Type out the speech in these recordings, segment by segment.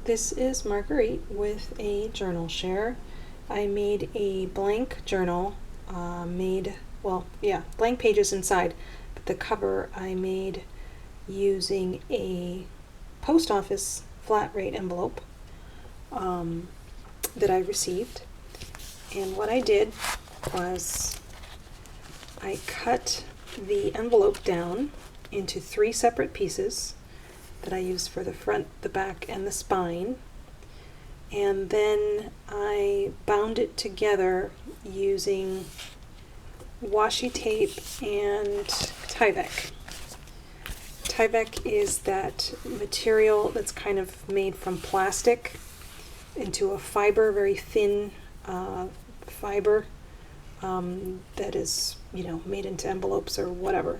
This is Marguerite with a journal share. I made a blank journal, blank pages inside, but the cover I made using a post office flat rate envelope that I received. And what I did was I cut the envelope down into 3 separate pieces that I used for the front, the back, and the spine. And then I bound it together using washi tape and tyvek. Tyvek is that material that's kind of made from plastic into a fiber, very thin fiber that is, made into envelopes or whatever.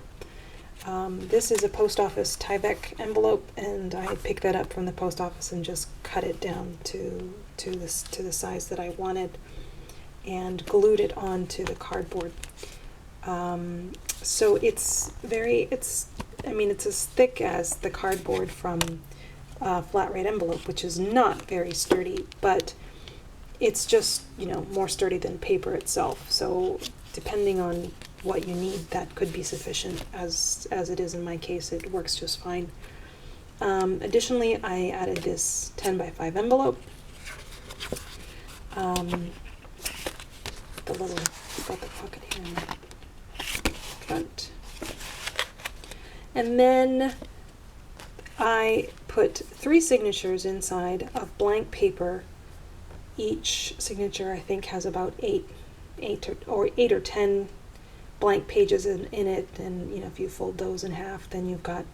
This is a post office tyvek envelope, and I picked that up from the post office and just cut it down to the size that I wanted and glued it onto the cardboard. So it's as thick as the cardboard from flat rate envelope, which is not very sturdy, but it's just, more sturdy than paper itself. So depending on what you need, that could be sufficient. As it is in my case, it works just fine. Additionally, I added this 10 by 5 envelope. Got the pocket here in the front. And then I put 3 signatures inside of blank paper. Each signature, I think, has about 8 or 10 blank pages in it, and if you fold those in half, then you've got,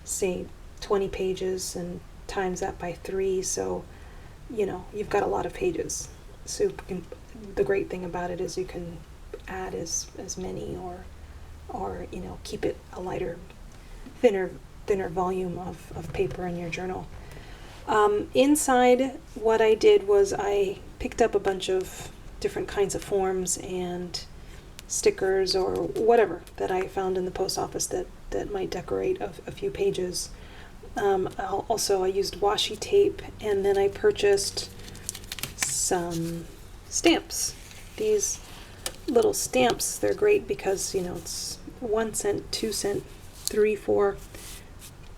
say, 20 pages, and times that by 3, so you've got a lot of pages. So the great thing about it is you can add as many or keep it a lighter, thinner volume of paper in your journal. Inside, what I did was I picked up a bunch of different kinds of forms and stickers or whatever that I found in the post office that might decorate a few pages. Also, I used washi tape, and then I purchased some stamps. These little stamps, they're great because, it's 1 cent, 2 cent, 3, 4,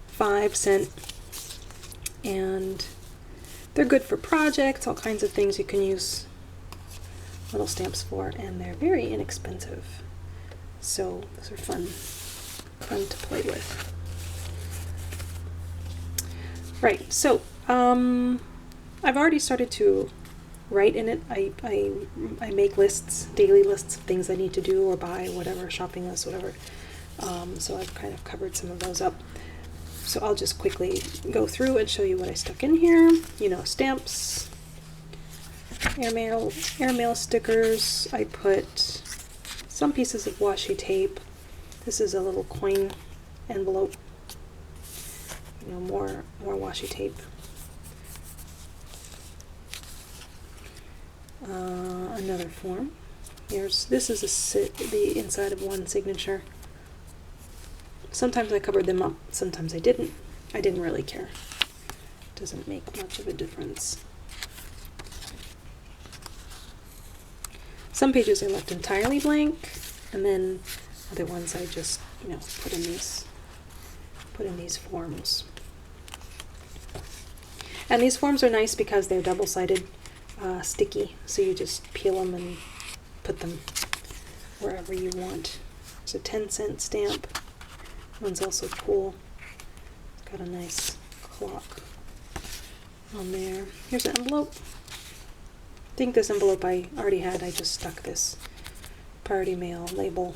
5 cent, and they're good for projects, all kinds of things you can use little stamps for, and they're very inexpensive. So those are fun to play with. Right, so I've already started to write in it. I make lists, daily lists of things I need to do or buy, whatever, shopping lists, whatever. So I've kind of covered some of those up. So I'll just quickly go through and show you what I stuck in here. Stamps, airmail stickers. I put some pieces of washi tape. This is a little coin envelope. More washi tape. Another form. This is the inside of one signature. Sometimes I covered them up, sometimes I didn't. I didn't really care. It doesn't make much of a difference. Some pages I left entirely blank, and then other ones I just, put in these forms. And these forms are nice because they're double-sided, sticky, so you just peel them and put them wherever you want. It's a 10-cent stamp. One's also cool. It's got a nice clock on there. Here's an envelope. I think this envelope I already had. I just stuck this priority mail label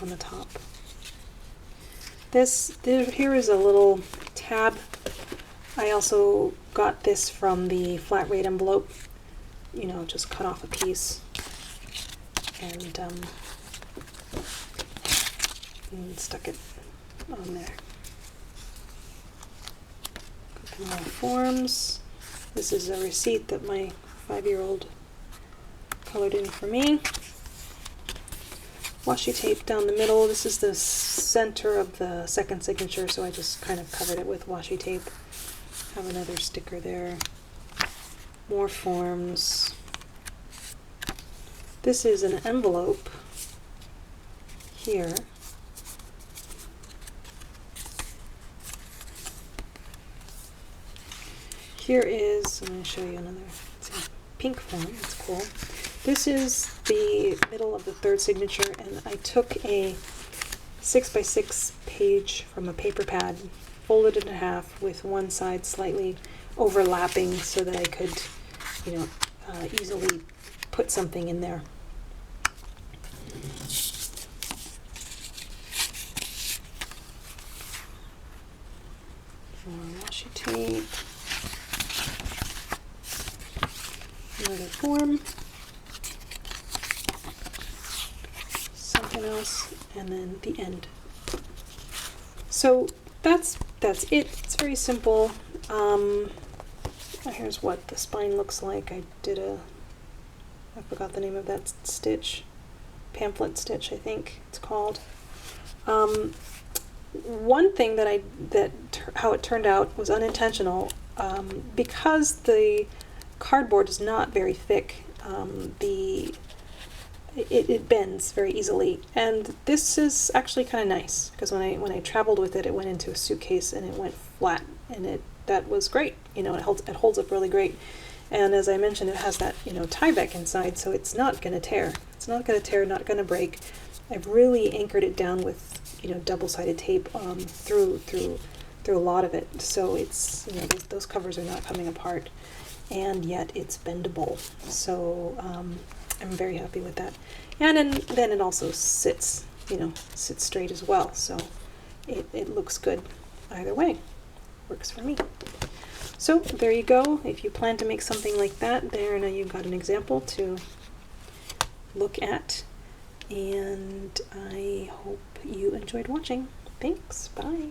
on the top. Here is a little tab. I also got this from the flat rate envelope. Just cut off a piece and stuck it on there. Couple more forms. This is a receipt that my 5-year-old colored in for me. Washi tape down the middle. This is the center of the second signature, so I just kind of covered it with washi tape. Have another sticker there. More forms. This is an envelope here. Here is, I'm going to show you another, it's a pink form, it's cool. This is the middle of the third signature, and I took a 6x6 page from a paper pad, folded it in half with one side slightly overlapping so that I could, easily put something in there. More washi tape. Another form, something else, and then the end. So that's it. It's very simple. Here's what the spine looks like. I forgot the name of that stitch. Pamphlet stitch, I think it's called. One thing how it turned out was unintentional, because the cardboard is not very thick. It bends very easily, and this is actually kind of nice because when I traveled with it, it went into a suitcase and it went flat, and that was great. It holds up really great, and as I mentioned, it has that tyvek inside, so it's not going to tear. It's not going to tear, not going to break. I've really anchored it down with double-sided tape through a lot of it, so it's those covers are not coming apart. And yet it's bendable, so I'm very happy with that. And then it also sits straight as well, so it looks good either way. Works for me. So there you go. If you plan to make something like that, now you've got an example to look at, and I hope you enjoyed watching. Thanks, bye.